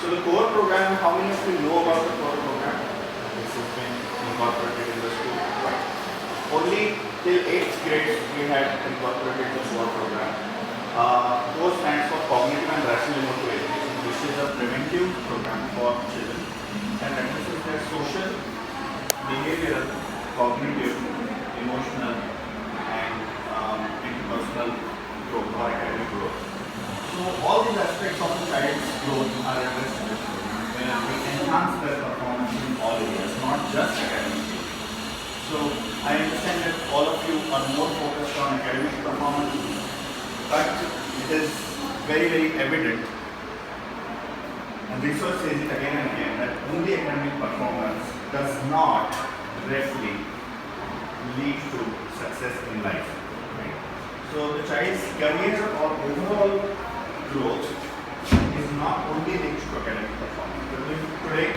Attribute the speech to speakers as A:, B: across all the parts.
A: So the core program, how many of you know about the core program? This has been incorporated in the school. Right. Only till 8th grade we had incorporated the core program. Core stands for Cognitive and Rational Emotive Education, which is a preventive program for children and addresses their social, behavioral, cognitive, emotional, and interpersonal growth or academic growth. So all these aspects of the child's growth are addressed in this program, where we enhance their performance in all areas, not just academically. So I understand that all of you are more focused on academic performance, but it is very, very evident, and research says it again and again, that only academic performance does not directly lead to success in life. Right? So the child's career or overall growth is not only linked to academic performance. We will today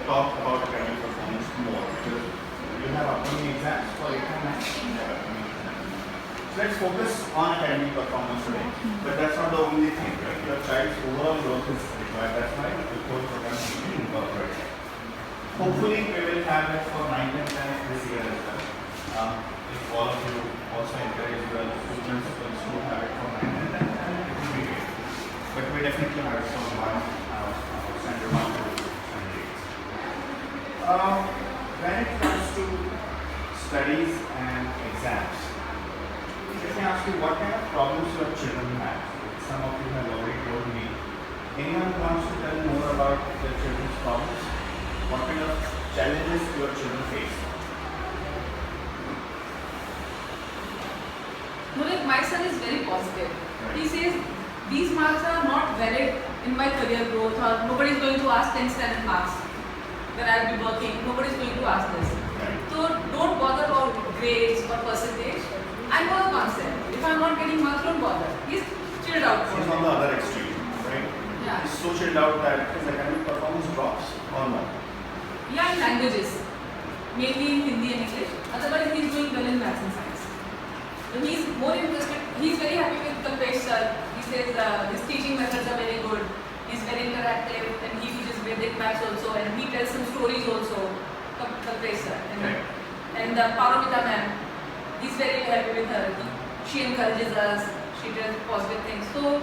A: talk about academic performance more because you have upcoming exams for 8 and 9. So let's focus on academic performance today. But that's not the only thing, right? Your child's overall growth is required. That's why the core program is being incorporated. Hopefully we will have it for 9 and 10 this year as well. If all of you also encourage the students to have it for 9 and 10, it will be great. But we definitely have it for standard 1 to standard 8. When it comes to studies and exams, let me ask you what kind of problems your children have. Some of you have already told me. Anyone wants to tell more about their children's problems? What kind of challenges your children face?
B: My son is very positive.
A: Right.
B: He says these marks are not valid in my career growth, or nobody is going to ask 10 standard marks when I will be working. Nobody is going to ask this.
A: Right.
B: So don't bother about grades or percentage. I know the concept. If I'm not getting marks, don't bother. He's chilled out.
A: He's on the other extreme, right?
B: Yeah.
A: He's so chilled out that his academic performance drops or no?
B: Yeah, in languages, mainly in Hindi and English. Otherwise, he's doing well in maths and science. So he's more interested. He's very happy with Kalpesh sir. He says his teaching methods are very good. He's very interactive, and he teaches Vedic maths also, and he tells some stories also. Kalpesh sir and Paromita ma'am. He's very happy with her. She encourages us. She does positive things. So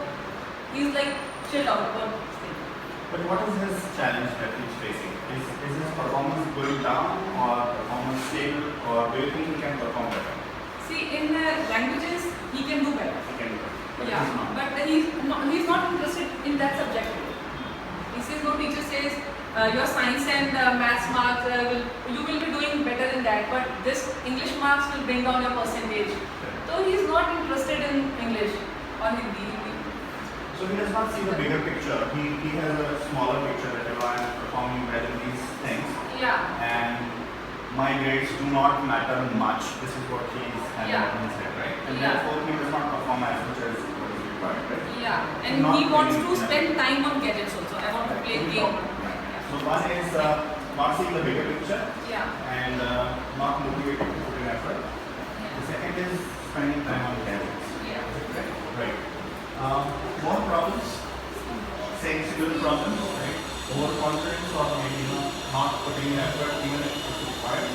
B: he's like chilled out about this thing.
A: But what is his challenge that he's facing? Is his performance going down or performance stable, or do you think he can perform better?
B: See, in languages, he can do better.
A: He can do better, but
B: Yeah,
A: he's not.
B: but he's not interested in that subject. He says, no teacher says, your science and maths marks, you will be doing better in that, but this English marks will bring down your percentage. So he's not interested in English or Hindi.
A: So he does not see the bigger picture. He has a smaller picture that I am performing well in these things.
B: Yeah.
A: And my grades do not matter much. This is what he's having in his head, right? And therefore he does not perform as much as what is required, right?
B: Yeah. And he wants to spend time on gadgets also. I want to play game.
A: So one is not seeing the bigger picture and not motivated to put in effort. The second is spending time on gadgets. Right. More problems, same similar problems, right? Overconfidence or maybe not putting in effort even if it's required.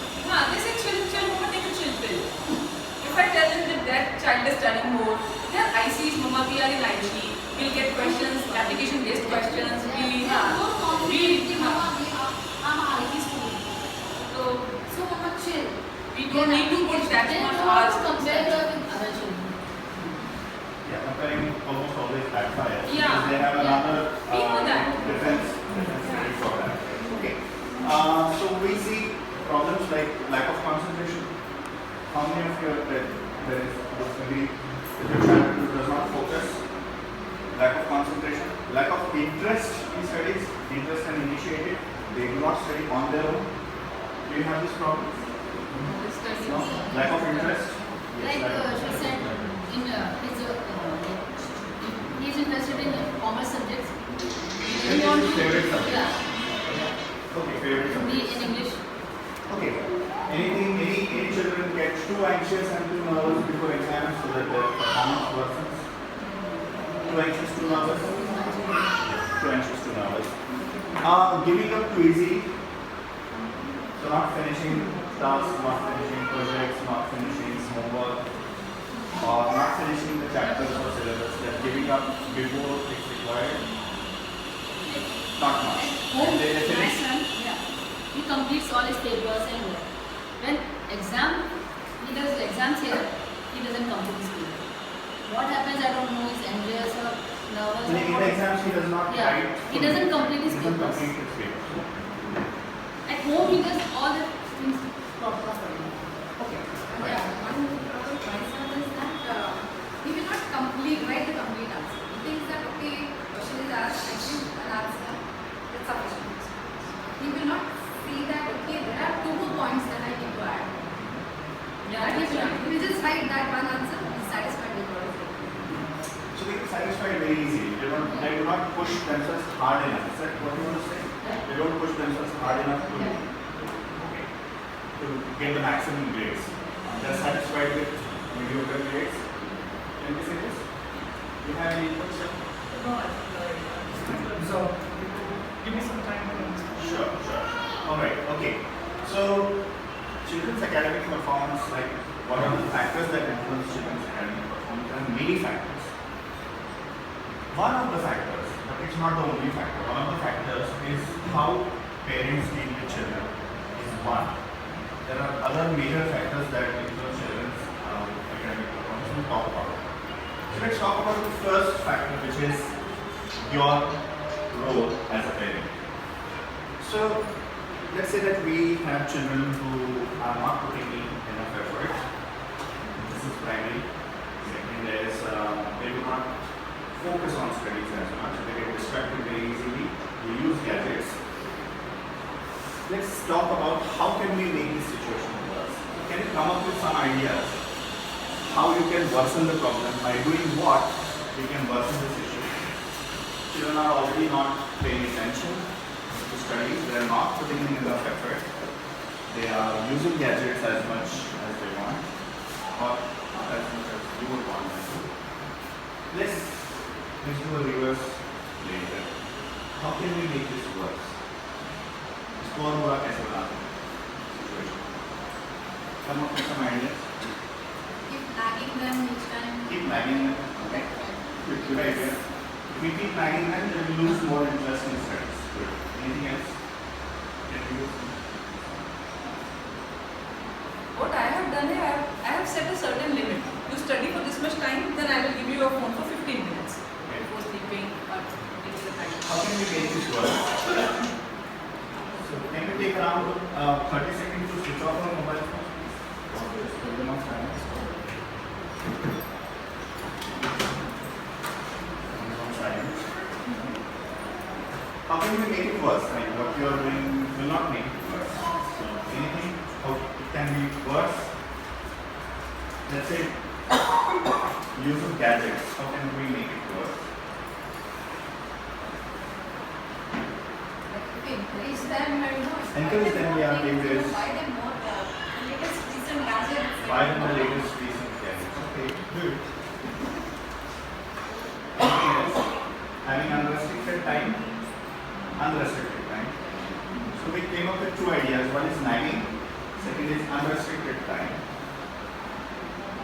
B: They say chill, mama take a chill pill. If I tell them that that child is studying more, they are ICs, mama, we are in IT. We'll get questions, application based questions. So mama chill. We don't need to put that much hours.
C: Compare with other children.
A: Yeah, comparing almost always backfires.
B: Yeah.
A: Because they have another
B: We know that.
A: defense ready for that. Okay. So we see problems like lack of concentration. How many of you have read there is agree with your child who does not focus? Lack of concentration, lack of interest in studies, interest and initiative. They do not study on their own. Do you have this problem? No? Lack of interest?
C: Like she said, he's interested in commerce subjects.
A: Which is his favorite subject?
C: Yeah.
A: Okay, favorite subject.
C: In English.
A: Okay. Any children get too anxious and too nervous before exams so that their performance worsens? Too anxious, too nervous? Too anxious, too nervous. Giving up too easy. So not finishing tasks, not finishing projects, not finishing homework, or not finishing the chapters or syllabus. They're giving up before it's required. Not much.
C: Home,
A: And they
C: my
A: finish.
C: son, yeah, he completes all his papers and work. When he does exams here, he doesn't complete his paper. What happens, I don't know, he's anxious or nervous.
A: In
C: or
A: the
C: what.
A: exams, he does not
C: Yeah,
A: write.
C: he doesn't complete his
A: He doesn't
C: papers.
A: complete his papers.
C: At home, he does all the things proper for him.
A: Okay.
D: Yeah, one problem with my son is that he will not write the complete answer. He thinks that okay, question is asked, I give an answer, that's sufficient. He will not see that okay, there are two more points that I need to add.
C: Yeah,
D: That he
C: that's
D: will not.
C: right.
D: He will just write that one answer, he's satisfied with what is written.
A: So they get satisfied very easily. They do not push themselves hard enough. Is that what you want to say? They don't push themselves hard enough to, okay, to get the maximum grades. They're satisfied with mediocre grades. Can we say this? You have any input, sir?
E: No, I think so. Give me some time to understand.
A: Sure. Alright, okay. So, children's academic performance, like what are the factors that influence children's academic performance? There are many factors. One of the factors, but it's not the only factor, one of the factors is how parents deal with children is one. There are other major factors that influence children's academic performance. We'll talk about it. So let's talk about the first factor, which is your role as a parent. So let's say that we have children who are not putting in enough effort. This is primary. Second is they do not focus on studies as much. They get distracted very easily. They use gadgets. Let's talk about how can we make this situation worse. So can you come up with some ideas how you can worsen the problem? By doing what you can worsen the situation? Children are already not paying attention to studies. They are not putting in enough effort. They are using gadgets as much as they want, or not as much as you would want them to. Let's do a reverse later. How can we make this worse? Score more कैसे बनाते हैं? Situation. Come up with some ideas.
D: Keep nagging them each time.
A: Keep nagging them. Okay. Good idea. If we keep nagging them, they will lose more interest in studies. Good. Anything else? Can you use?
B: What I have done is I have set a certain limit. You study for this much time, then I will give you your phone for 15 minutes
A: Okay.
B: before sleeping or taking the time.
A: How can we make this work? So can we take around 30 seconds to switch off our mobile phone? Just put them on silence. On silence. How can we make it worse? Like what you are doing will not make it worse. So anything how it can be worse? Let's say use of gadgets. How can we make it worse?
D: Like, okay, encourage them, and
A: Encourage them, yeah, give this.
D: buy them more latest recent gadgets.
A: Buy them the latest recent gadgets. Okay, good. Anything else? Having unrestricted time? Unrestricted time. So we came up with two ideas. One is nagging, second is unrestricted time.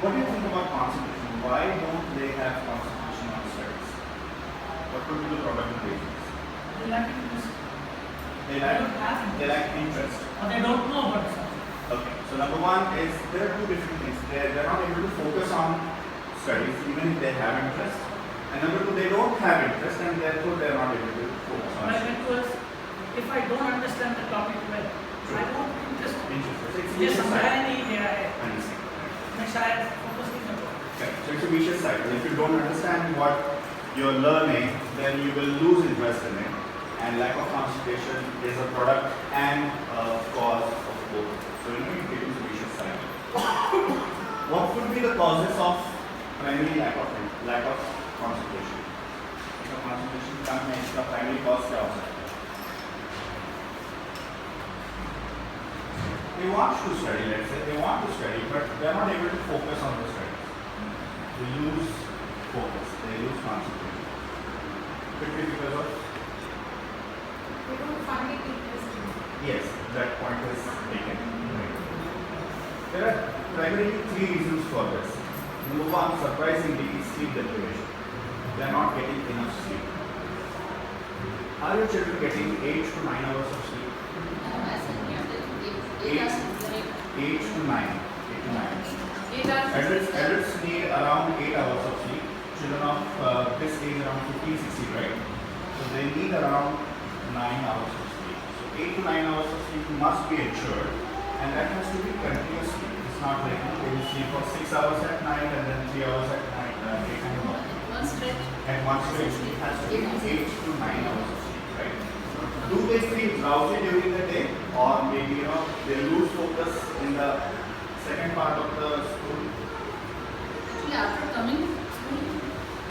A: What do you think about concentration? Why don't they have concentration on studies? What could be the probable reasons?
E: They lack interest.
A: They lack interest.
E: Or they don't know about something.
A: Okay, so number one is there are two different things. They're not able to focus on studies even if they have interest. And number two, they don't have interest and therefore they're not able to focus on
E: My
A: studies.
E: point was, if I don't understand the topic well, I don't interest.
A: Interest. It's a
E: Yes,
A: vicious
E: I'm
A: cycle. Understand.
E: मैं शायद focus नहीं कर पाऊँ.
A: Okay, so it's a vicious cycle. If you don't understand what you're learning, then you will lose interest in it. And lack of concentration is a product and a cause of both. So it becomes a vicious cycle. What could be the causes of primary lack of concentration? इसका concentration कम है, इसका primary cause क्या हो सकता है? They want to study, let's say, they want to study, but they are not able to focus on the studies. They lose focus, they lose concentration. Could be because of
D: They don't
A: that point is taken. Right? There are primarily three reasons for this. Number one, surprisingly, is sleep deprivation. They are not getting enough sleep. Are your children getting 8 to 9 hours of sleep?
C: I said, yeah, 8 hours.
A: 8 to 9. 8 to 9.
B: 8 hours.
A: Adults need around 8 hours of sleep. Children of this age around 15, 16, right? So they need around 9 hours of sleep. So 8 to 9 hours of sleep must be ensured, and that has to be continuous sleep. It's not like they will sleep for 6 hours at night and then 3 hours at night.
C: One stretch.
A: At one stretch, it has to be 8 to 9 hours of sleep, right? Do they feel drowsy during the day, or maybe they lose focus in the second part of the school?
C: Actually, after coming to school,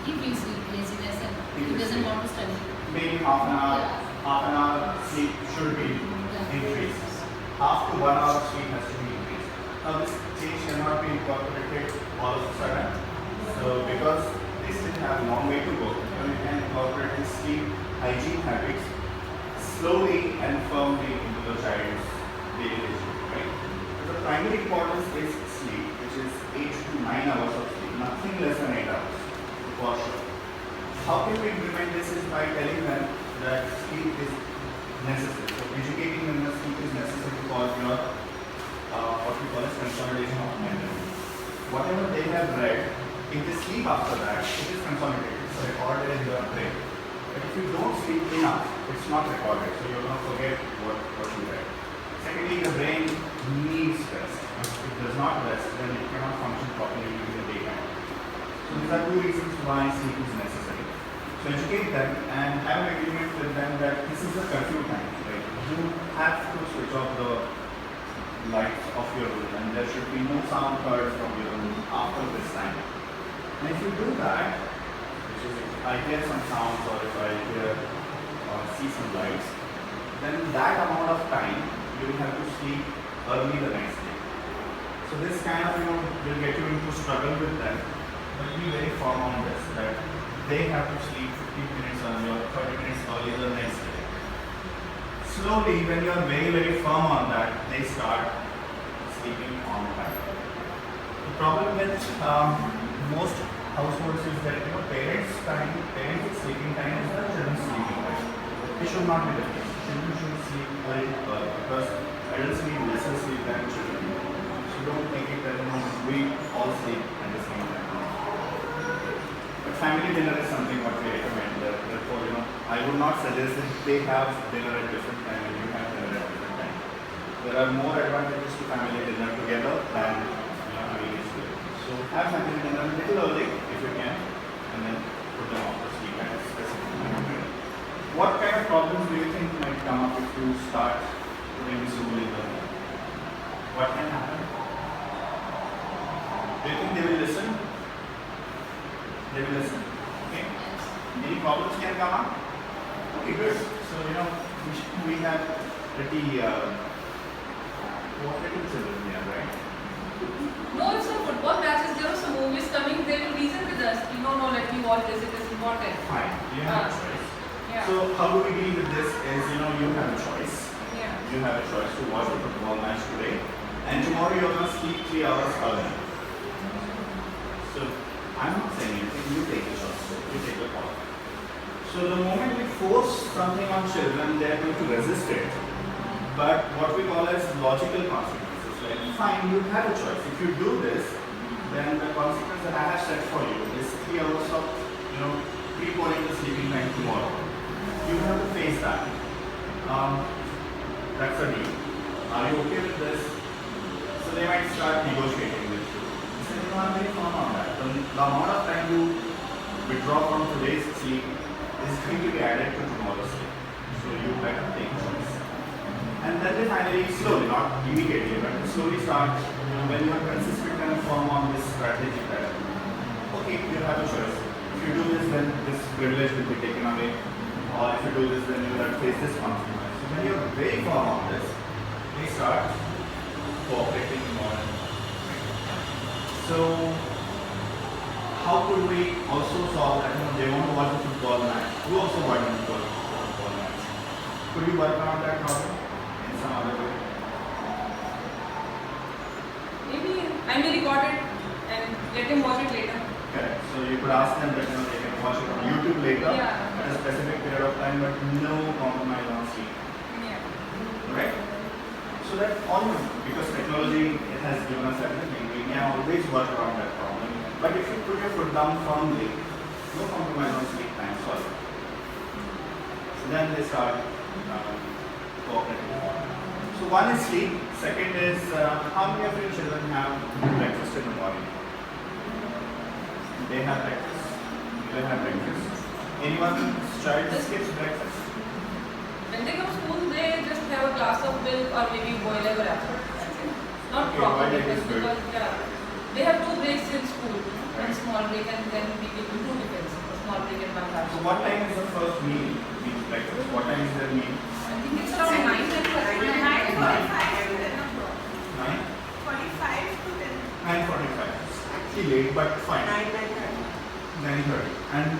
C: he feels laziness and he doesn't want to study.
A: Maybe half an hour sleep should be increased. Half to 1 hour of sleep has to be increased. Now this change cannot be incorporated all of a sudden. So because they still have a long way to go, you can incorporate these sleep hygiene habits slowly and firmly into the child's daily regime, right? So the primary importance is sleep, which is 8 to 9 hours of sleep, nothing less than 8 hours, for sure. How can we implement this is by telling them that sleep is necessary. So educating them that sleep is necessary for your what we call as consolidation of memory. Whatever they have read, if they sleep after that, it is consolidated, it's recorded in your brain. But if you don't sleep enough, it's not recorded, so you will not forget what you read. Secondly, the brain needs rest. If it does not rest, then it cannot function properly during the daytime. So these are two reasons why sleep is necessary. So educate them and have an agreement with them that this is the curfew time. Right? You have to switch off the lights of your room, and there should be no sound heard from your room after this time. And if you do that, which is if I hear some sounds or if I hear or see some lights, then that amount of time you will have to sleep early the next day. So this kind of will get you into struggle with them, but be very firm on this that they have to sleep 15 minutes early or 30 minutes early the next day. Slowly, when you are very, very firm on that, they start sleeping on time. The problem with most households is that parents' sleeping time is the children's sleeping time. It should not be the case. Children should sleep very early because adults need lesser sleep than children. So don't think it that we all sleep at the same time. But family dinner is something what we recommend. Therefore, I would not suggest that they have dinner at different time and you have dinner at different time. There are more advantages to family dinner together than having it together. So have family dinner a little early if you can, and then put them off to sleep at a specific time. What kind of problems do you think might come up if you start putting school in the home? What can happen? Do you think they will listen? They will listen. Okay. Any problems can come up? Okay, good. So we have pretty cooperative children here, right?
B: No, it's some football matches, there are some movies coming, they will reason with us. No, let me watch this, it is important.
A: Fine. You have a choice.
B: Yeah.
A: So how do we deal with this? Is you have a choice.
B: Yeah.
A: You have a choice to watch a football match today, and tomorrow you're gonna sleep 3 hours early. So I'm not saying anything. You take the choice. You take the call. So the moment we force something on children, they are going to resist it. But what we call as logical consequences, like fine, you have a choice. If you do this, then the consequence that I have set for you is 3 hours of preponing the sleeping time tomorrow. You have to face that. That's a deal. Are you okay with this? So they might start negotiating with you. You say, I'm very firm on that. The amount of time you withdraw from today's sleep is going to be added to tomorrow's sleep. So you better take choice. And then they finally, slowly, not immediately, but slowly start, when you are consistent and firm on this strategy that, okay, you have a choice. If you do this, then this privilege will be taken away. Or if you do this, then you have to face this consequence. So when you are very firm on this, they start cooperating more and more. So how could we also solve that? They want to watch a football match. You also want them to watch a football match. Could you work around that problem? In some other way?
B: Maybe I may record it and let him watch it later.
A: Correct. So you could ask them that they can watch it on YouTube later
B: Yeah.
A: at a specific period of time, but no compromise on sleep.
B: Yeah.
A: Right? So that all because technology it has given us everything, we can always work around that problem. But if you put your foot down firmly, no compromise on sleep time, sorry. So then they start cooperating. So one is sleep, second is how many of your children have breakfast in the morning? They have breakfast. They have breakfast. Anyone's child skips breakfast?
B: When they come to school, they just have a glass of milk or maybe boil egg or apple. That's it. Not
A: Okay,
B: proper
A: boiled egg
B: breakfast
A: is good.
B: because they have 2 breaks in school. One small break and then we give them 2 tiffins. A small break and one lunch.
A: So what time is the first meal? Means breakfast. What time is their meal?
B: I think it's around 9 and
A: 9?
F: 45 to 10.
A: 9:45. Actually late, but fine. 9:30. And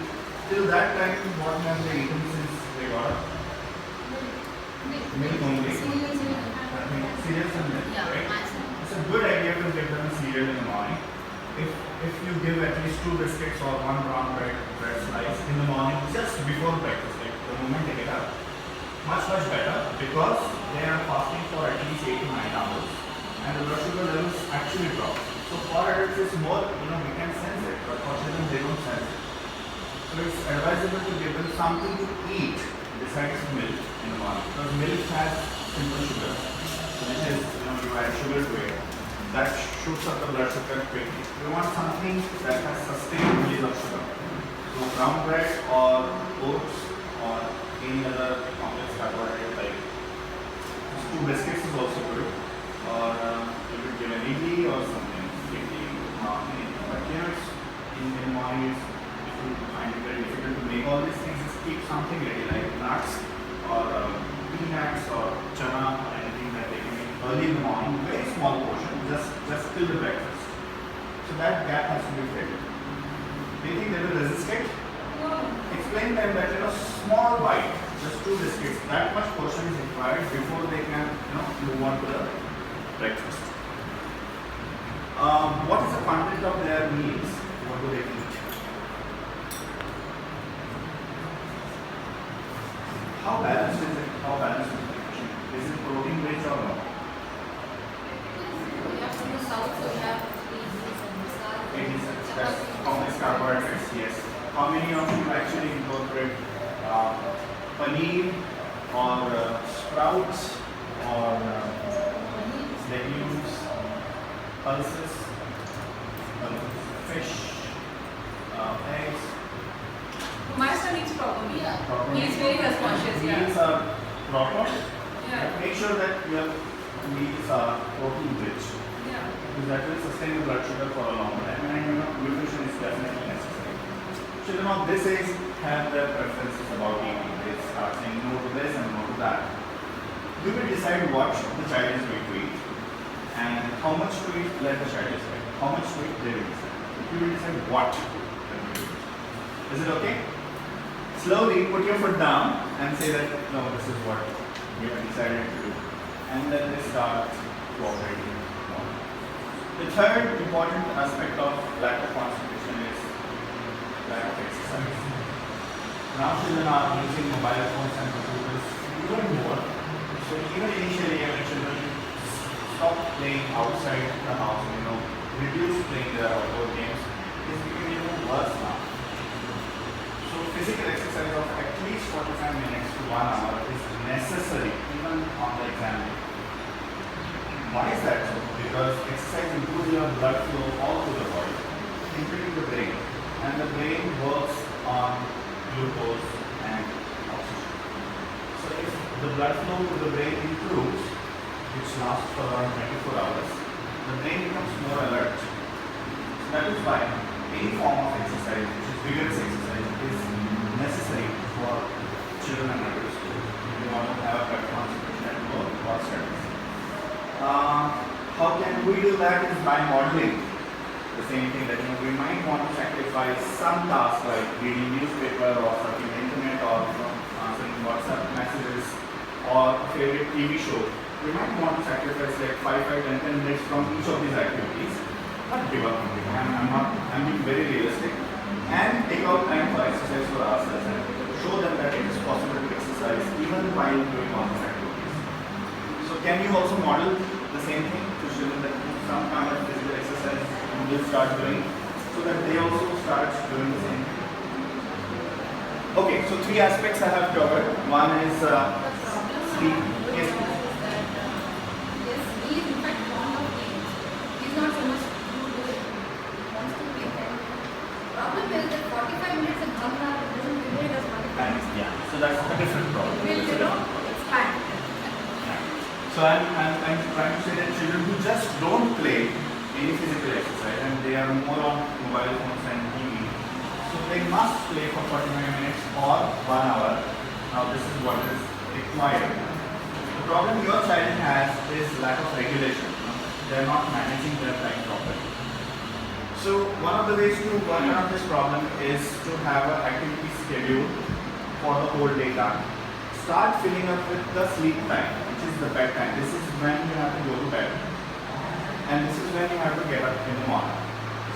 A: till that time, what have they eaten since they got up? Milk only.
C: Cereals,
A: Cereals and milk,
C: yeah,
A: right?
C: maximum.
A: It's a good idea to give them cereal in the morning. If you give at least 2 biscuits or 1 brown bread slice in the morning just before breakfast, like the moment they get up, much better because they are fasting for at least 8 to 9 hours and the blood sugar levels actually drop. So for adults it's more, we can sense it, but for children they don't sense it. So it's advisable to give them something to eat besides milk in the morning because milk has simple sugar, which is, you add sugar to it. That shoots up the blood sugar quickly. We want something that has sustained release of sugar. So brown bread or oats or any other complex carbohydrate like 2 biscuits is also good. Or you could give an idli or something. Idli, anything. But it's in the morning, if you find it very difficult to make all these things, just keep something ready like nuts or peanuts or chana or anything that they can eat early in the morning, very small portion, just till the breakfast. So that gap has to be filled. Do you think they will resist it?
B: No.
A: Explain them that small bite, just 2 biscuits, that much portion is required before they can move on to the breakfast. What is the content of their meals? What do they eat? How balanced is it? How balanced is it? Is it protein rich or no?
C: We have to do south, so we have
A: 86, that's complex carbohydrates, yes. How many of you actually incorporate paneer or sprouts or legumes, pulses, fish, eggs?
B: My son eats properly.
C: Yeah.
A: Proper
B: He is very health conscious, yeah.
A: meals are proper.
B: Yeah.
A: Make sure that your meals are protein rich
B: Yeah.
A: because that will sustain the blood sugar for a long time and nutrition is definitely necessary. Children of this age have their preferences about eating. They start saying no to this and no to that. You will decide what the child is going to eat and how much to eat, let the child decide. How much to eat, they will decide. You will decide what they will eat. Is it okay? Slowly put your foot down and say that no, this is what we have decided to do. And then they start cooperating more. The third important aspect of lack of constipation is lack of exercise. Now children are using mobile phones and computers even more. So even initially when children stop playing outside the house, reduce playing their outdoor games, it's becoming even worse now. So physical exercise of at least 45 minutes to 1 hour is necessary even on the exam day. Why is that so? Because exercise improves your blood flow all through the body, including the brain. And the brain works on glucose and oxygen. So if the blood flow to the brain improves, which lasts for around 24 hours, the brain becomes more alert. So that is why any form of exercise, which is vigorous exercise, is necessary for children and adults if you want to have a better concentration at work or studies. How can we do that is by modeling the same thing that we might want to sacrifice some tasks like reading newspaper or surfing the internet or answering WhatsApp messages or a favorite TV show you might want to sacrifice like 5, 10 minutes from each of these activities, not give up completely. I'm being very realistic, and take out time for exercise for ourselves and show them that it is possible to exercise even while doing all these activities. So can you also model the same thing to show them that some kind of physical exercise you will start doing so that they also start doing the same thing? Okay, so 3 aspects I have covered. One is sleep. Yes, please.
D: Yes, he is in fact fond of games. He is not so much good with it. He wants to play that. Problem is that 45 minutes and 1 hour doesn't relate as 45 minutes.
A: Yeah, so that's a different problem.
D: Will, you know, expand.
A: So I'm trying to say that children who just don't play any physical exercise and they are more on mobile phones and TV, so they must play for 45 minutes or 1 hour. Now this is what is required. The problem your child has is lack of regulation. They are not managing their time properly. So one of the ways to work around this problem is to have an activity schedule for the whole day done. Start filling up with the sleep time, which is the bedtime. This is when you have to go to bed. And this is when you have to get up in the morning.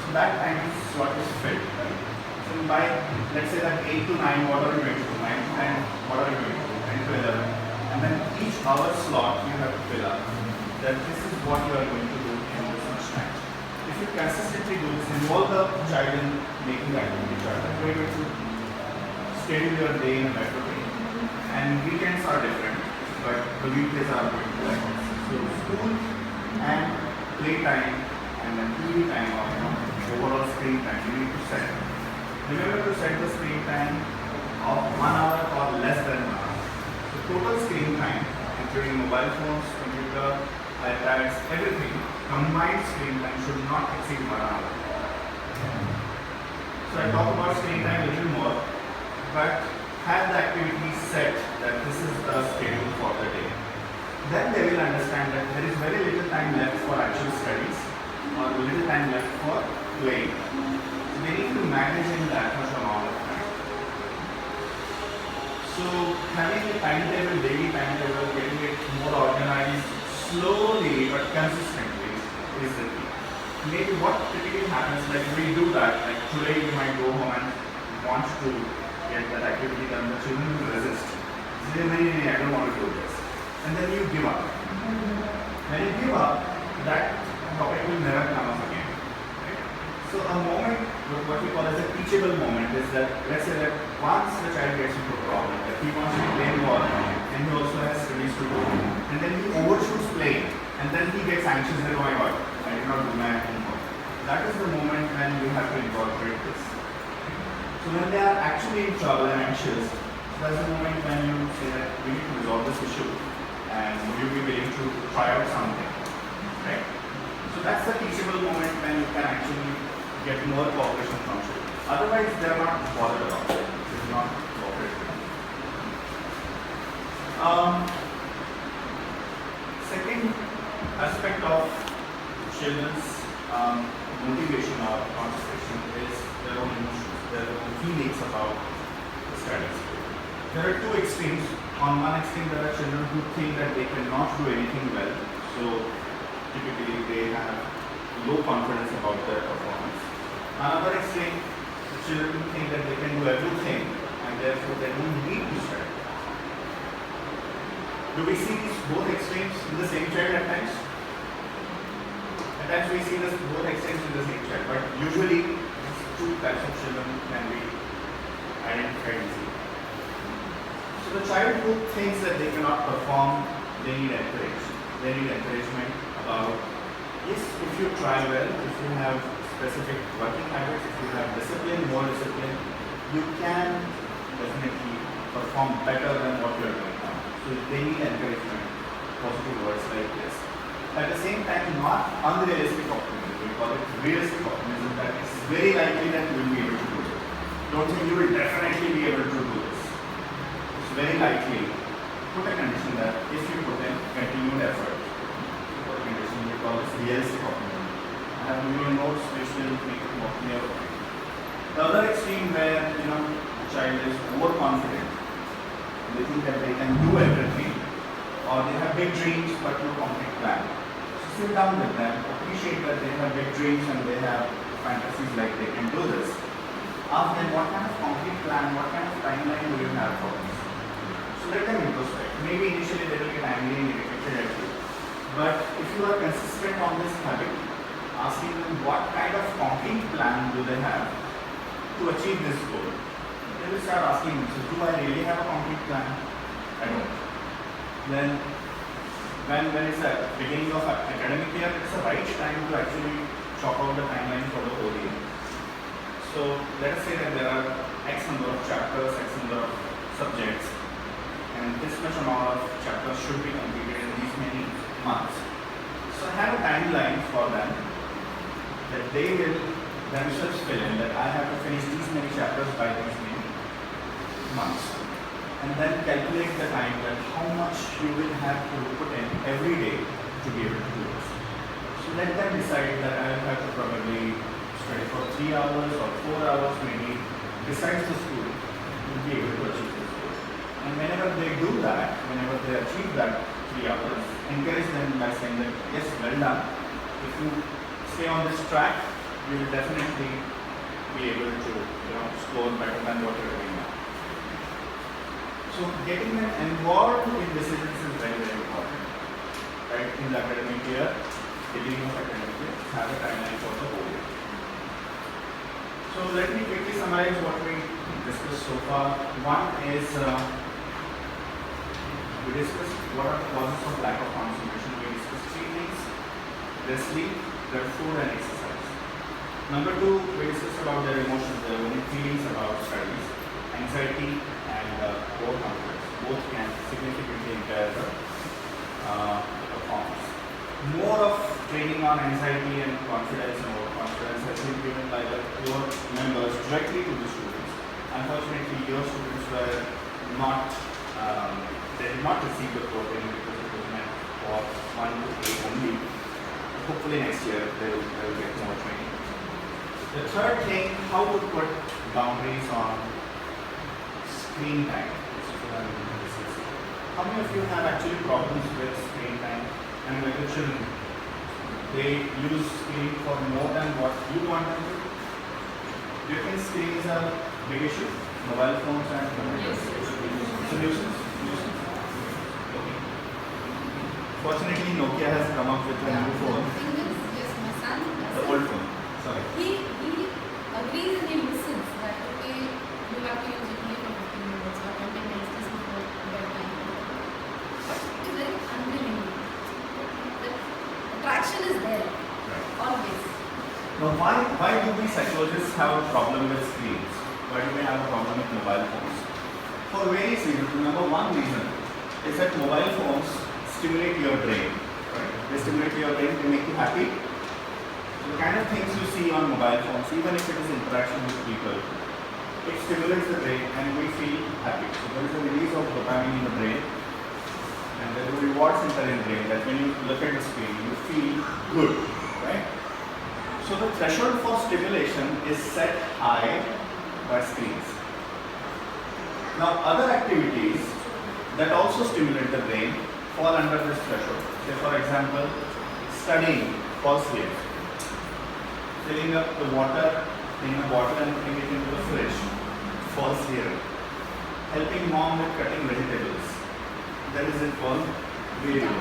A: So that time is what is filled, right? So by, let's say that 8 to 9, what are you going to do? 9 to 10, what are you going to do? 10 to 11. And then each hour slot you have to fill up. That this is what you are going to do in this much time. If you consistently do this, involve the child in making the activity chart. That way you to schedule your day in a better way. And weekends are different, but the weekdays are going to like this. So school and play time and then TV time or overall screen time you need to set. Remember to set the screen time of 1 hour or less than 1 hour. The total screen time, including mobile phones, computer, iPads, everything, combined screen time should not exceed 1 hour. So I talk about screen time a little more, but have the activity set that this is the schedule for the day. Then they will understand that there is very little time left for actual studies or little time left for playing. So they need to manage in that much amount of time. So having a timetable, daily timetable, getting it more organized slowly but consistently is the key. Maybe what typically happens, like we do that, like today you might go home and want to get that activity done, the children will resist. Say, no, I don't want to do this. And then you give up. When you give up, that topic will never come up again. Right? So a moment, what we call as a teachable moment is that, let's say that once the child gets into a problem, that he wants to play more and he also has studies to do, and then he overshoots playing, and then he gets anxious that, oh my god, I did not do my homework. That is the moment when you have to incorporate this. So when they are actually in trouble and anxious, that's the moment when you say that we need to resolve this issue and would you be willing to try out something, right? So that's the teachable moment when you can actually get more cooperation from children. Otherwise, they are not bothered about it. This is not cooperative. Second aspect of children's motivation or concentration is their own emotions, their own feelings about the studies. There are two extremes. On one extreme, there are children who think that they cannot do anything well, so typically they have low confidence about their performance. Another extreme, the children who think that they can do everything and therefore they don't need to study. Do we see these both extremes in the same child at times? At times we see this both extremes in the same child, but usually these two types of children can be identified easily. So the child who thinks that they cannot perform, they need encouragement. They need encouragement about, yes, if you try well, if you have specific working habits, if you have discipline, more discipline, you can definitely perform better than what you are doing now. So they need encouragement, positive words like this. At the same time, not unrealistic optimism, we call it realistic optimism, that it's very likely that you will be able to do it. Don't think you will definitely be able to do this. It's very likely. Put a condition that if you put in continued effort, put a condition, we call this realistic optimism. I have given notes which will make it more clear. The other extreme where the child is overconfident, they think that they can do everything, or they have big dreams but no concrete plan. So sit down with them, appreciate that they have big dreams and they have fantasies like they can do this. Ask them what kind of concrete plan, what kind of timeline do you have for this. So let them introspect. Maybe initially they will get angry and irritated at you. But if you are consistent on this habit, asking them what kind of concrete plan do they have to achieve this goal, they will start asking themselves, do I really have a concrete plan? I don't. Then when it's at the beginning of academic year, it's the right time to actually chalk out the timeline for the whole year. So let us say that there are X number of chapters, X number of subjects, and this much amount of chapters should be completed in these many months. So have a timeline for them that they will themselves fill in, that I have to finish these many chapters by these many months. And then calculate the time that how much you will have to put in every day to be able to do this. So let them decide that I will have to probably study for 3 hours or 4 hours maybe besides the school to be able to achieve this goal. And whenever they do that, whenever they achieve that 3 hours, encourage them by saying that yes, well done. If you stay on this track, you will definitely be able to score better than what you're doing now. So getting them involved in decisions is very, very important. Right? In the academic year, beginning of academic year, have a timeline for the whole year. So let me quickly summarize what we discussed so far. One is we discussed what are the causes of lack of concentration. We discussed 3 things: their sleep, their food, and exercise. Number 2, we discussed about their emotions, their own feelings about studies, anxiety, and overconfidence. Both can significantly impair the performance. More of training on anxiety and confidence and overconfidence has been given by the core members directly to the students. Unfortunately, your students were not, they did not receive the core training because it was meant for 1 to 8 only. Hopefully next year they will get more training. The third thing, how to put boundaries on screen time. This is what I'm going to discuss. How many of you have actually problems with screen time? And like the children, they use screen for more than what you want them to. Do you think screen is a big issue? Mobile phones and solutions? Okay. Fortunately, Nokia has come up with a new phone.
D: Yes, my son.
A: The old phone. Sorry.
D: He agrees and he listens that okay, you have to use it only for 15 minutes or 20 minutes just before bedtime. But it is very unwilling. The attraction is there, always.
A: Now, why do we psychologists have a problem with screens? Why do we have a problem with mobile phones? For various reasons. Number 1 reason is that mobile phones stimulate your brain. Right? They stimulate your brain, they make you happy. The kind of things you see on mobile phones, even if it is interaction with people, it stimulates the brain and we feel happy. So there is a release of dopamine in the brain and there is a reward center in the brain that when you look at the screen, you feel good, right? So the threshold for stimulation is set high by screens. Now other activities that also stimulate the brain fall under this threshold. Say for example, studying falls here. Filling up the water in a bottle and putting it into the fridge falls here. Helping mom with cutting vegetables, that is it fall way low.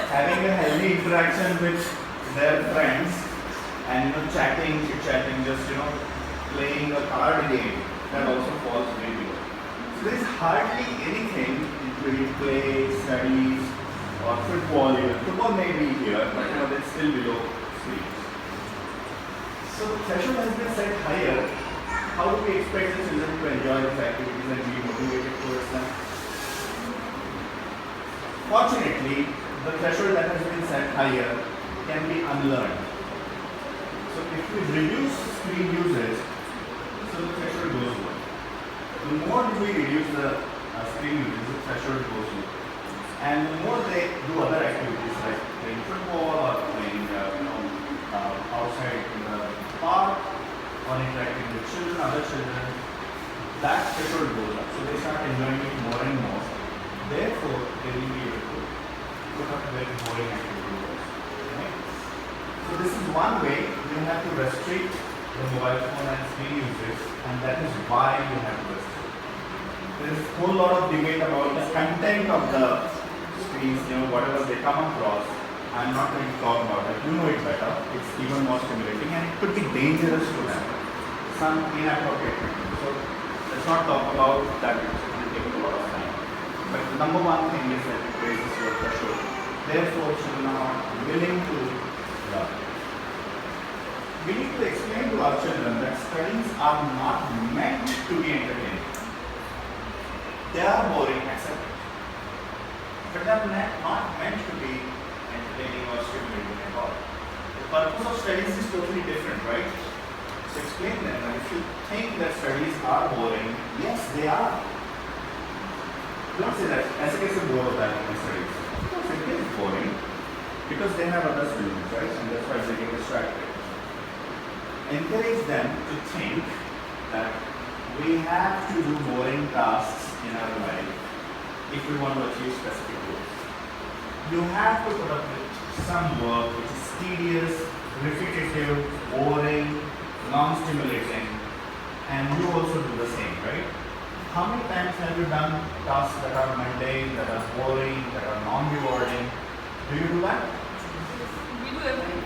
A: Having a healthy interaction with their friends and chatting, chit-chatting, just playing a card game, that also falls way below. So there is hardly anything including play, studies, or football even. Football may be here, but it's still below screens. So the threshold has been set higher. How do we expect the children to enjoy these activities and be motivated towards them? Fortunately, the threshold that has been set higher can be unlearned. So if we reduce screen usage, so the threshold goes low. The more we reduce the screen usage, the threshold goes low. And the more they do other activities like playing football or playing outside in the park or interacting with children, other children, that threshold goes up. So they start enjoying it more and more. Therefore, they will be able to put up very boring activities. Right? So this is one way you have to restrict the mobile phone and screen usage, and that is why you have to restrict. There is a whole lot of debate about the content of the screens, whatever they come across. I'm not going to talk about it. You know it better. It's even more stimulating and it could be dangerous to them. Some inappropriate content. So let's not talk about that. It will take a lot of time. But the number one thing is that it raises your threshold. Therefore, children are willing to learn. We need to explain to our children that studies are not meant to be entertaining. They are boring, accept it. But they are not meant to be entertaining or stimulating at all. The purpose of studies is totally different, right? So explain them. And if you think that studies are boring, yes, they are. Don't say that. As it is a bore of that in studies. Of course, it is boring because they have other students, right? And that's why they get distracted. Encourage them to think that we have to do boring tasks in our life if we want to achieve specific goals. You have to put up with some work which is tedious, repetitive, boring, non-stimulating, and you also do the same, right? How many times have you done tasks that are mundane, that are boring, that are non-rewarding? Do you do that?
B: We do everything.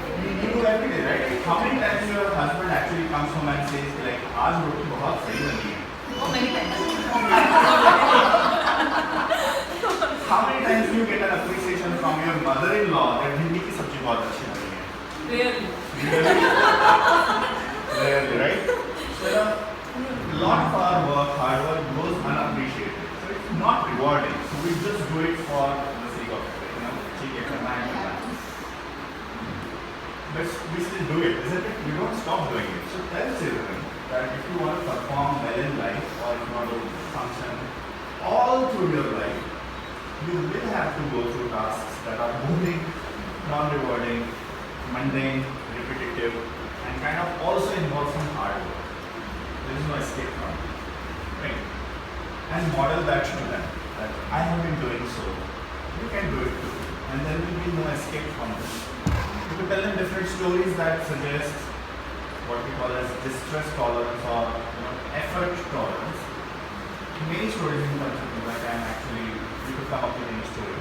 A: You do every day, right? How many times your husband actually comes home and says, like, "Aaj roti bahut sahi bani hai."
B: Oh, many times.
A: How many times do you get an appreciation from your mother-in-law that hindi ki sabji bahut achhi bani hai?
B: Rarely.
A: Rarely, right? So a lot of our work, hard work goes unappreciated. So it's not rewarding. So we just do it for the sake of it, cheek it and but we still do it, isn't it? We don't stop doing it. So tell children that if you want to perform well in life or if you want to function all through your life, you will have to go through tasks that are boring, non-rewarding, mundane, repetitive, and kind of also involve some hard work. There is no escape from it. Right? And model that to them. That I have been doing so. You can do it too. And there will be no escape from this. You could tell them different stories that suggest what we call as distress tolerance or effort tolerance. Many stories in terms of like you could come up with any story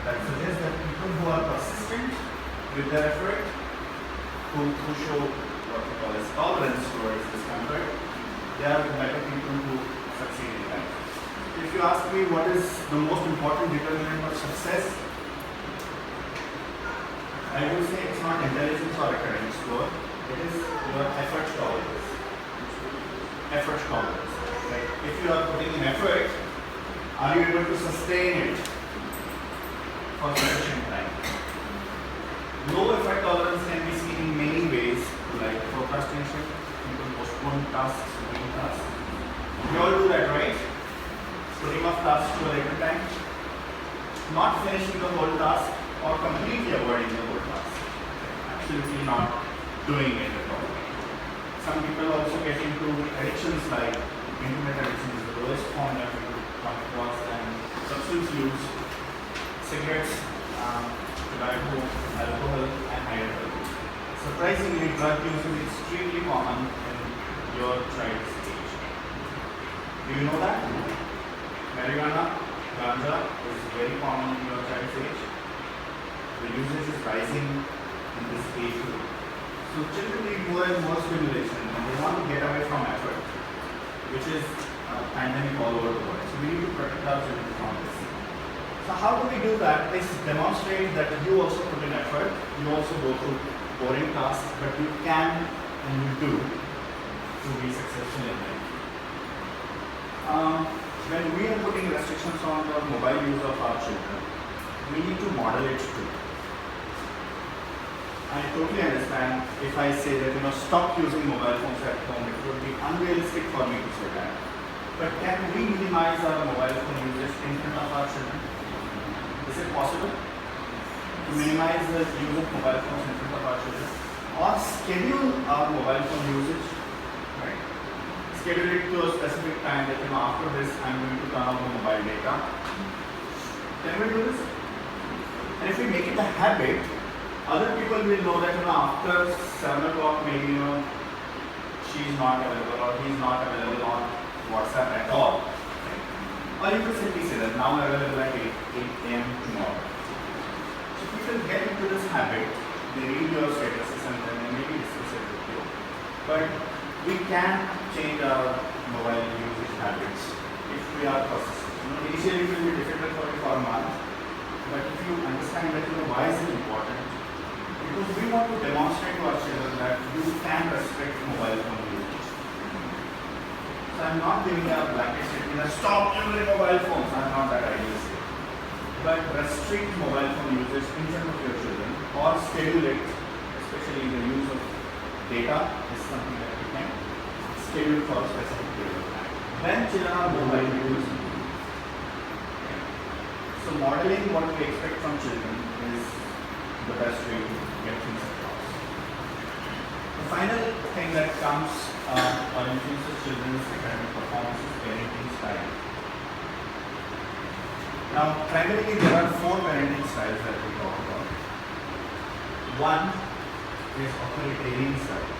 A: that suggests that people who are persistent with their effort, who show what we call as tolerance towards discomfort, they are the better people who succeed in life. If you ask me what is the most important determinant of success, I would say it's not intelligence or academic score, it is your effort tolerance. Effort tolerance. Like if you are putting in effort, are you able to sustain it for sufficient time? Low effort tolerance can be seen in many ways, like procrastination, people postpone tasks, doing tasks. We all do that, right? Putting off tasks to a later time, not finishing the whole task, or completely avoiding the whole task. Absolutely not doing it at all. Some people also get into addictions like internet addiction is the lowest form that we could come across, and substance use, cigarettes, tobacco, alcohol, and higher alcohol. Surprisingly, drug use is extremely common in your child's age. Do you know that? Marijuana, ganja is very common in your child's age. The usage is rising in this age group. So children need more and more stimulation and they want to get away from effort, which is a pandemic all over the world. So we need to protect our children from this. So how do we do that? Is demonstrate that you also put in effort, you also go through boring tasks, but you can and you do to be successful in life. When we are putting restrictions on the mobile use of our children, we need to model it too. I totally understand if I say that stop using mobile phones at home, it would be unrealistic for me to say that. But can we minimize our mobile phone usage in front of our children? Is it possible to minimize the use of mobile phones in front of our children, or schedule our mobile phone usage? Right? schedule it to a specific time that after this I'm going to turn off the mobile data. Can we do this? And if we make it a habit, other people will know that after 7 o'clock maybe she's not available or he's not available on WhatsApp at all. Okay? Or you could simply say that now I'm available at 8 a.m. tomorrow. So people get into this habit, they read your statuses and then they maybe discuss it with you. But we can change our mobile usage habits if we are persistent. Initially it will be difficult for you for a month, but if you understand that why is it important? Because we want to demonstrate to our children that you can restrict mobile phone usage. So I'm not giving a blanket statement that stop using mobile phones. I'm not that idealistic. But restrict mobile phone usage in front of your children or schedule it, especially the use of data is something that you can schedule for a specific period of time. When children are mobile users. So modeling what we expect from children is the best way to get things across. The final thing that comes or influences children's academic performance is parenting style. Now, primarily there are 4 parenting styles that we talk about. One is authoritarian style.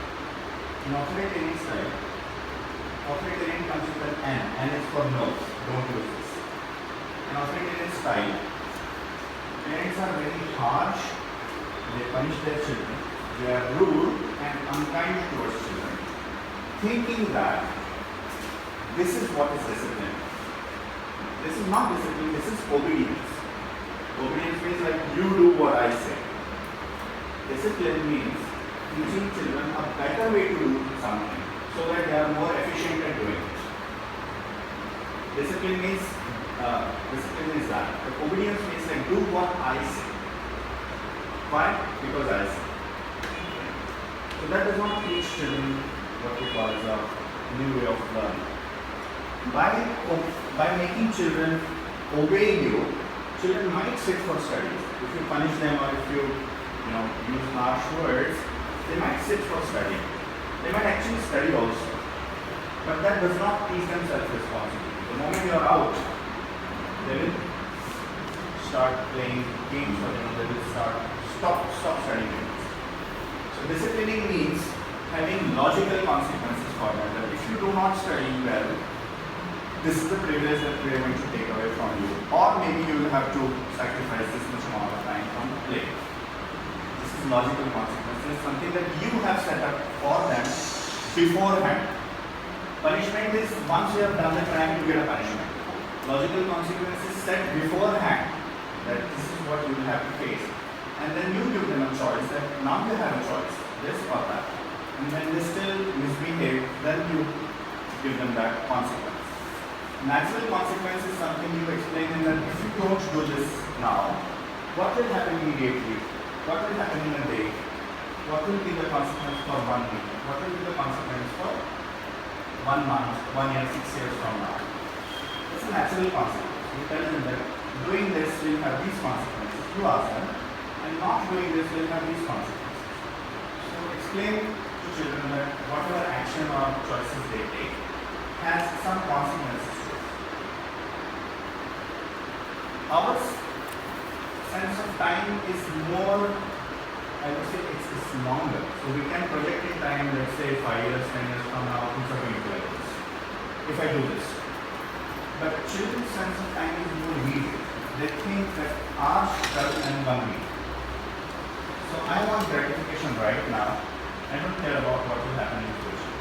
A: In authoritarian style, authoritarian comes with an N, and it's for no, don't use this. In authoritarian style, parents are very harsh, they punish their children, they are rude and unkind towards children, thinking that this is what is discipline. This is not discipline, this is obedience. Obedience means like you do what I say. Discipline means teaching children a better way to do something so that they are more efficient at doing it. Discipline means discipline is that. But obedience means like do what I say. Why? Because I say. So that does not teach children what we call as a new way of learning. By making children obey you, children might sit for studies. If you punish them or if you use harsh words, they might sit for study. They might actually study also. But that does not teach them self-responsibility. The moment you are out, they will start playing games or they will stop studying games. So disciplining means having logical consequences for them. That if you do not study well, this is the privilege that we are going to take away from you. Or maybe you will have to sacrifice this much amount of time from play. This is logical consequences. It's something that you have set up for them beforehand. Punishment is once you have done the crime, you get a punishment. Logical consequences set beforehand that this is what you will have to face. And then you give them a choice that now you have a choice, this or that. And when they still misbehave, then you give them that consequence. Natural consequence is something you explain in that if you don't do this now, what will happen immediately? What will happen in a day? What will be the consequence for 1 week? What will be the consequence for 1 month, 1 year, 6 years from now? It's a natural consequence. You tell them that doing this will have these consequences. You ask them, and not doing this will have these consequences. So explain to children that whatever action or choices they take has some consequences. Our sense of time is more, I would say it's longer. So we can project in time, let's say 5 years, 10 years from now, things are going to be like this. If I do this. But children's sense of time is more immediate. They think that hours travel in 1 week. So I want gratification right now. I don't care about what will happen in the future.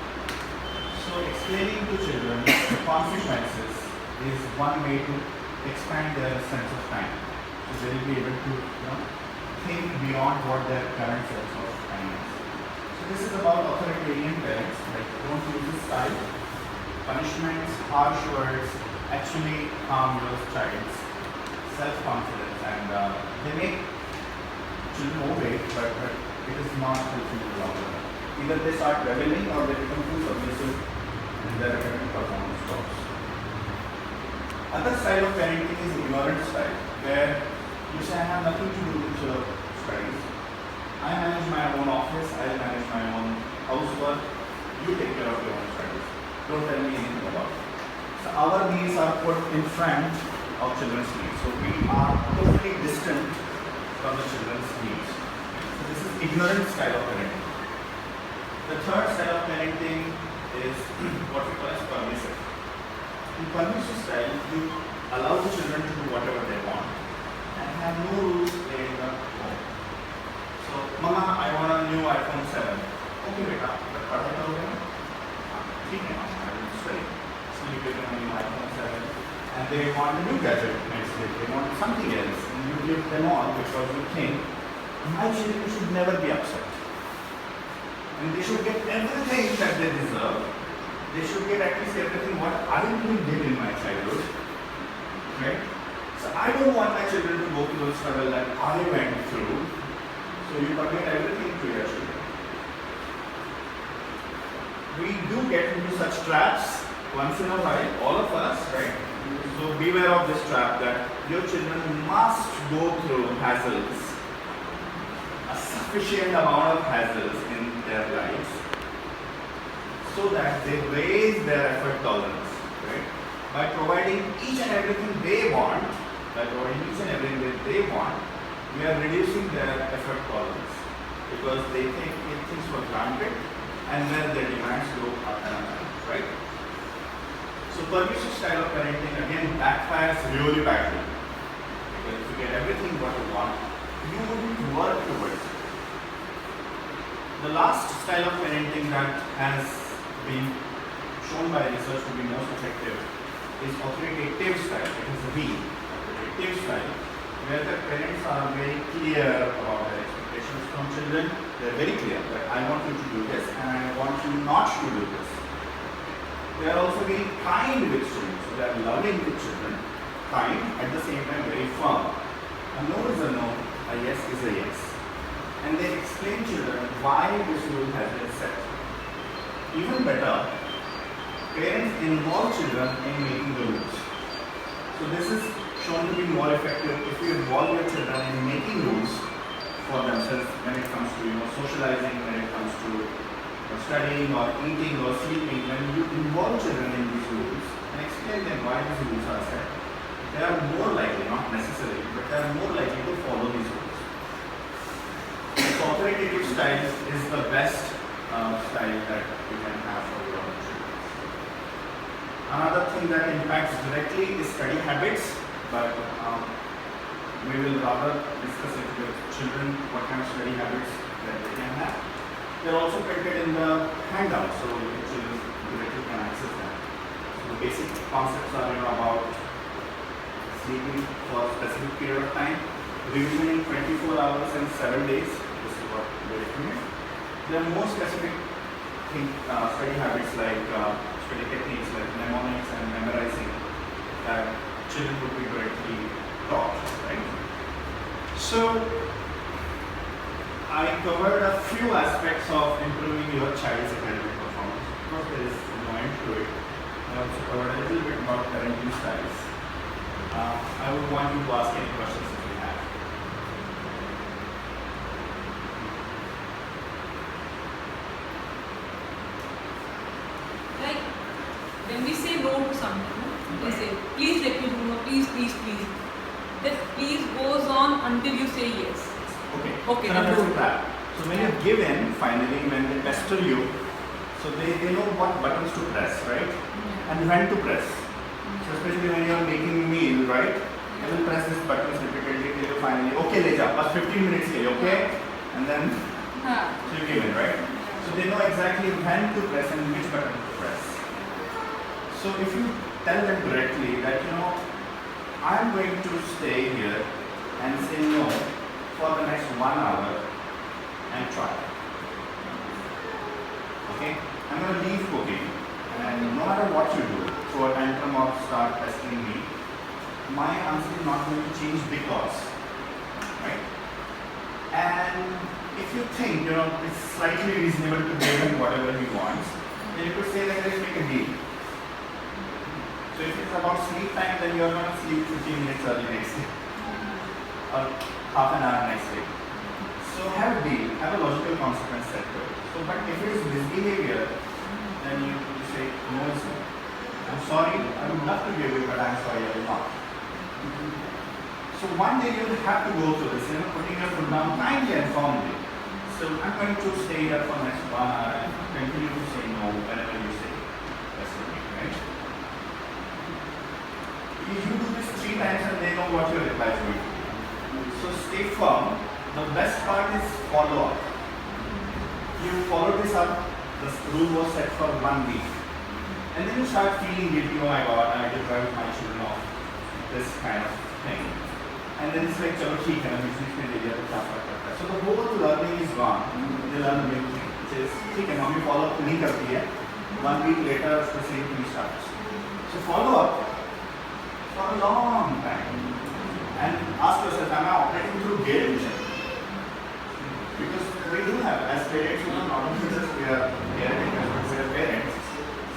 A: So explaining to children the consequences is one way to expand their sense of time. So they will be able to think beyond what their current sense of time is. So this is about authoritarian parents, like don't use this style. Punishments, harsh words actually harm your child's self-confidence and they make children obey, but it is not helpful in the long run. Either they start rebelling or they become too submissive and their academic performance drops. Other style of parenting is ignorant style, where you say, I have nothing to do with your studies. I manage my own office, I manage my own housework, you take care of your own studies. don't tell me anything about it. So our needs are put in front of children's needs. So we are totally distant from the children's needs. So this is ignorant style of parenting. The third style of parenting is what we call as permissive. In permissive style, you allow the children to do whatever they want and have no rules in the home. So, Mama, I want a new iPhone 7. Okay, beta, but पढ़ाई करोगे ना? ठीक है, I will study. So you give them a new iPhone 7, and they want a new gadget next day. They want something else, and you give them all because you think my children should never be upset, and they should get everything that they deserve. They should get at least everything what I did in my childhood, right? So I don't want my children to go through the struggle that I went through. So you commit everything to your children. We do get into such traps once in a while, all of us, right? So beware of this trap that your children must go through hassles, a sufficient amount of hassles in their lives, so that they raise their effort tolerance, right? By providing each and everything they want, we are reducing their effort tolerance because they take things for granted and then their demands go up and up, right? So permissive style of parenting again backfires really badly because if you get everything what you want, you wouldn't work towards it. The last style of parenting that has been shown by research to be most effective is authoritative style. It is the authoritative style, where the parents are very clear about their expectations from children. They are very clear that I want you to do this and I want you not to do this. They are also very kind with children, so they are loving with children, kind, at the same time very firm. A no is a no, a yes is a yes. And they explain children why this rule has been set. Even better, parents involve children in making the rules. So this is shown to be more effective if you involve your children in making rules for themselves when it comes to socializing, when it comes to studying or eating or sleeping. When you involve children in these rules and explain them why these rules are set, they are more likely, not necessarily, but they are more likely to follow these rules. So authoritative style is the best style that you can have for your children. Another thing that impacts directly is study habits, but we will rather discuss it with children, what kind of study habits that they can have. They are also printed in the handout, so your children directly can access them. So the basic concepts are about sleeping for a specific period of time, revision in 24 hours and 7 days. This is what we recommend. There are more specific study habits like study techniques like mnemonics and memorizing that children would be directly taught, right? So I covered a few aspects of improving your child's academic performance. Of course, there is no end to it. I also covered a little bit about parenting styles. I would want you to ask any questions if you have.
B: Like when we say no to something, we say, please let me do no, please, please, please. That please goes on until you say yes.
A: Okay.
B: Okay,
A: So
B: then
A: now
B: do
A: let's
B: it.
A: that. So when you give in, finally, when they pester you, so they know what buttons to press, right? And when to press. So especially when you are making a meal, right? You will press this buttons repeatedly till you finally, okay, Leja, but 15 minutes ke liye, okay? And then, so you give in, right? So they know exactly when to press and which button to press. So if you tell them directly that, I am going to stay here and say no for the next 1 hour and try. Okay? I'm going to leave cooking, and no matter what you do, throw a tantrum or start testing me, my answer is not going to change because, right? And if you think, it's slightly reasonable to give him whatever he wants, then you could say that let's make a deal. So if it's about sleep time, then you are going to sleep 15 minutes early next day, or half an hour next day. So have a deal, have a logical consequence set to it. So, but if it is misbehavior, then you say no is no. I'm sorry, I would love to give you, but I'm sorry, I will not. So one day you will have to go through this, putting your foot down kindly and firmly. So I'm going to stay here for next 1 hour and continue to say no whenever you say that's okay, right? You do this 3 times and they know what your reply is going to be. So stay firm. The best part is follow up. You follow this up, the rule was set for 1 week. And then you start feeling guilty, oh my god, I deprived my children of this kind of thing. And then it's like, chalo theek hai, business mein le liya to kya fark padta hai. So the whole learning is gone. They learn a new thing, which is, theek hai, mommy follow up nahi karti hai. 1 week later, the same thing starts. So follow up for a long time. And ask yourself, am I operating through guilt? Because we do have, as parents, not only just we are caretakers, but we are parents.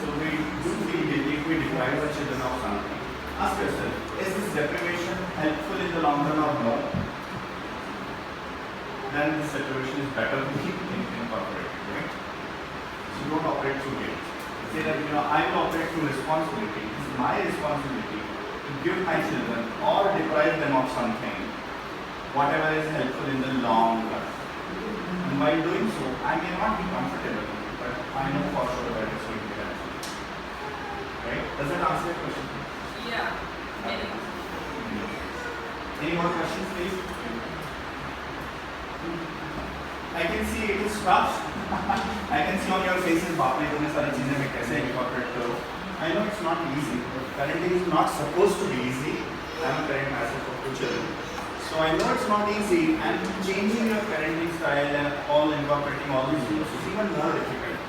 A: So we do feel guilty if we deprive our children of something. Ask yourself, is this deprivation helpful in the long run or no? Then this deprivation is better to keep incorporated, right? So don't operate through guilt. Say that, I will operate through responsibility. It is my responsibility to give my children or deprive them of something, whatever is helpful in the long run. And while doing so, I may not be comfortable, but I know for sure that it's going to be helpful. Right? Does that answer your question?
B: Yeah. Many.
A: Any more questions, please? I can see it is tough. I can see on your faces, बाप रे तुमने सारी चीजें में कैसे incorporate करो. I know it's not easy. Parenting is not supposed to be easy. I am a parent myself of 2 children. So I know it's not easy, and changing your parenting style and all incorporating all these rules is even more difficult.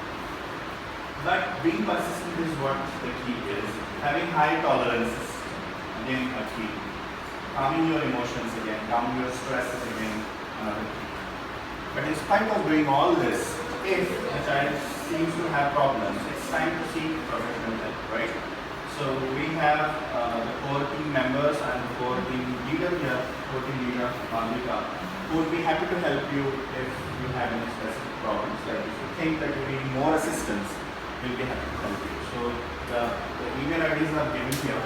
A: But being persistent is what the key is. Having high tolerances, again a key. Calming your emotions again, calming your stresses again, another key. But in spite of doing all this, if a child seems to have problems, it's time to seek professional help, right? So we have the core team members and the core team leader here, core team leader RBK, who would be happy to help you if you have any specific problems. Like if you think that you need more assistance, we'll be happy to help you. So the email IDs are given here.